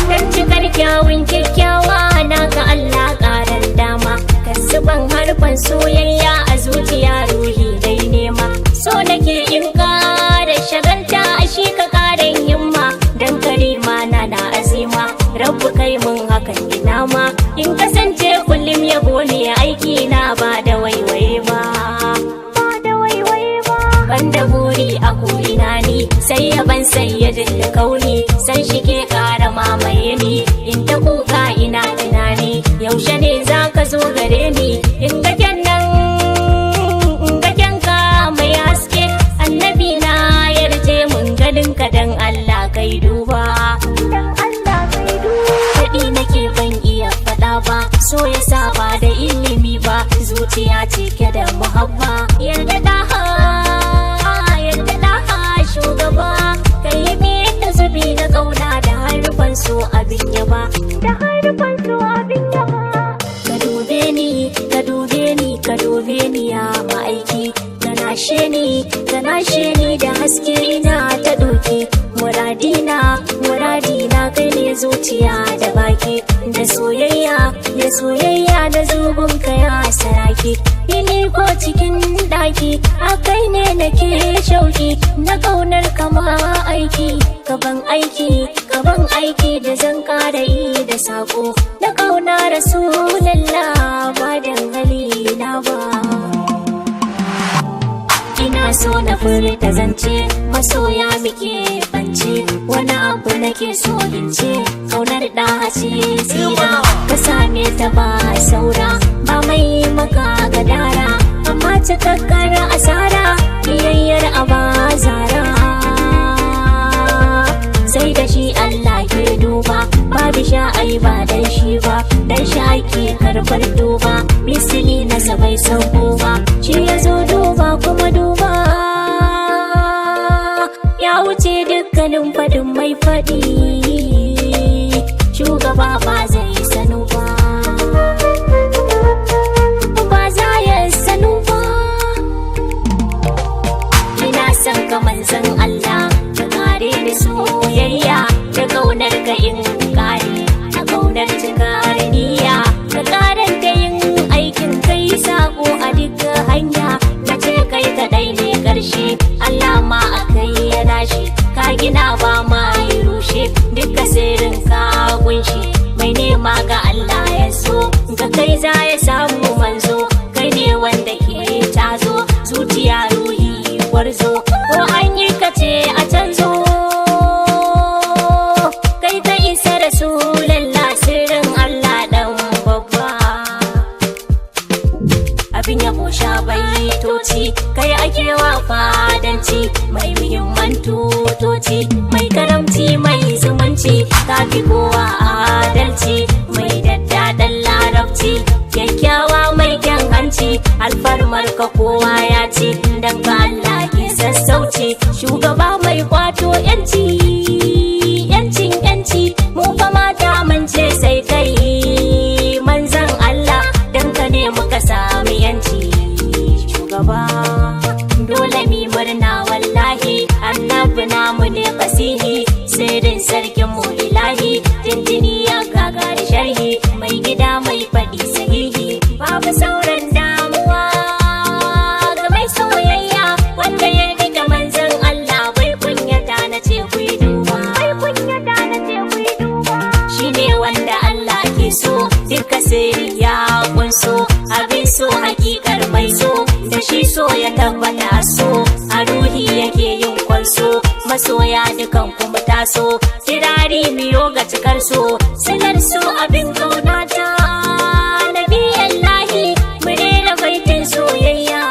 Dan cikar kyawun kyakkyawa na ga Allah ƙarar dama, kan zuban harfan soyayya a zuciya ruhi dai nema. So nake in ƙara shagalta a shi ka ƙarin himma, dan karima na azima rabbu kai mun hakan ina ma. In kasance kullum yabo ne aiki na ba da waiwaye ba, banda buri a ko'ina ni sai yaban sayyadin da kauni, san shi ke ƙara mamaye ni. In ta kuka ina tunani yaushe ne za ka zo gare ni. In ga kyannan in ga kyanka mai haske, annabi na yarje mun ganin ka dan Allah kai duba, faɗi nake ban iya faɗa ba, so ya saba da ilimi ba, zuciya cike da muhabba. Yarda da shugaba kai yi da zubi na kauna da harfan so abin yaba, da harfan so abin yaba. Ka dube ni ka dube ni ka dube ni ya ma'aiki, ka nashe ni da haske ina ta doki. Muradina kai ne zuciya da baki, da soyayya da zubin ka ya saraki. Fili ko cikin daki akai ne nake shauki, na kaunar kama aiki gaban aiki da zan ƙara yi da sako, na kauna rasulallah ba dangali na ba. Ina so na furta zance masoya muke bance, wani abu nake so in ce kaunar da ce tsira, ka same ta ba saura ba mai maka gadara, amma cikakkar asara biyayyar abazara. Sai da shi Allah ke duba, babu sha'ai ba dan shi ba, dan shi ake karbar duba, misali na sabai sauko ba, shi ya zo duba kuma duba. Ya wuce dukkanin faɗin mai faɗi, shugaba ba zai sanu ba, ba za ya sanu ba. Ina son ka manzon Allah, ka kare ni soyayya, da kaunar ka in kare, a kaunar cikar niyya, ka karar da yin aikin kai sako a duk hanya. Na ce kai kaɗai ne ƙarshe, Allah ma a kai ya nashi, ka gina ba ma yi rushe, duka sirrin ka kunshi. Mai nema ga Allah ya so, ga kai za ya samu manzo, kai ne wanda ke tazo, zuciya ruhi gwarzo, ko an yi kace a canzo. Kai ka isa rasulallah sirrin Allah dan babba, abin ya sha baitoci kai ake wa fadanci, mai muhimman tutoci, mai karamci mai zumunci, ka fi kowa adalci, mai daddaɗan larabci, kyakkyawa mai kyan hanci, alfarmar ka kowa ya ci, dan ka Allah ke sassauci, shugaba mai kwato yanci, mu fa mata mun ce sai kai manzan Allah, dan ka ne muka sami yanci. Shugaba dole mi murna wallahi, annabi namu ne fasihi, sirrin sarkin mu ilahi, tintini ya gagari sharhi, mai gida mai faɗi sahihi, babu sauran damuwa ga mai soyayya, wanda ya riga manzan Allah bai kunyata na ce ku yi duba, shine wanda Allah ke so, duka sirri ya kunso, abin so hakikar mai so, da shi so ya tabbata so, a ruhi yake yin kwanso, masoya dukan kuma taso, kirari miyo ga cikar so, silar so abin kaunata, nabiyan lahi mu rera baitin soyayya,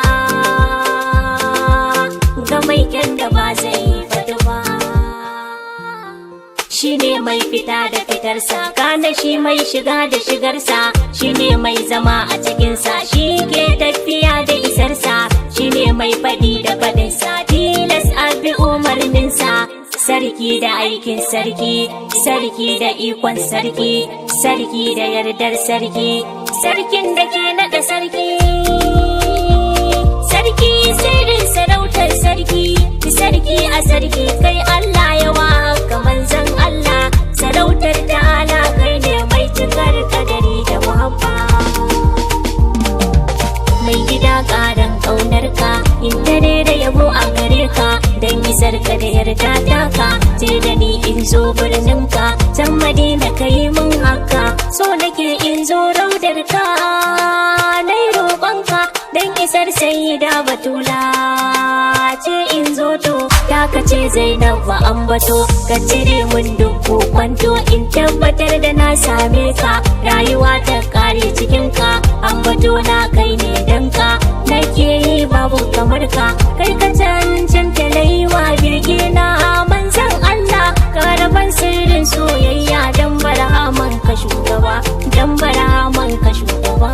ga mai kyan da ba zai fadu ba. Shine mai fita da fitarsa, kana shi mai shiga da shigarsa, shine mai zama a cikinsa, shi ke tafiya da isarsa, shine mai faɗi da faɗinsa, tilas abi umarninsa, sarki da aikin sarki, sarki da ikon sarki, sarki da yardar sarki, sarkin da ke naɗa sarki. sarki sirrin sarautar sarki, sarki a sarki kai Allah yawa haka manzon Allah, sarautar ta'ala kai ne mai cikar kadari da muhabba. Mai gida ƙaran ƙaunarka, in dare da yabo a gare ka, don isar ka da yarda taka, ce da ni in zo birninka, can Madina ka yi mun haka, so nake in zo raudar ka, na yi roƙonka, don isar sayyida Batula, ce in zo to, taka ce Zainab wa ambato, ka cire mun duk kwanto, in tabbatar da na same ka, rayuwa ta kare cikinka, ambato na kai ne danka, nake yi babu kamar ka, kai ka cancanta laiwa birge na manzan Allah, karaban sirrin soyayya dan barahaman ka shugaba, dan barahaman ka shugaba.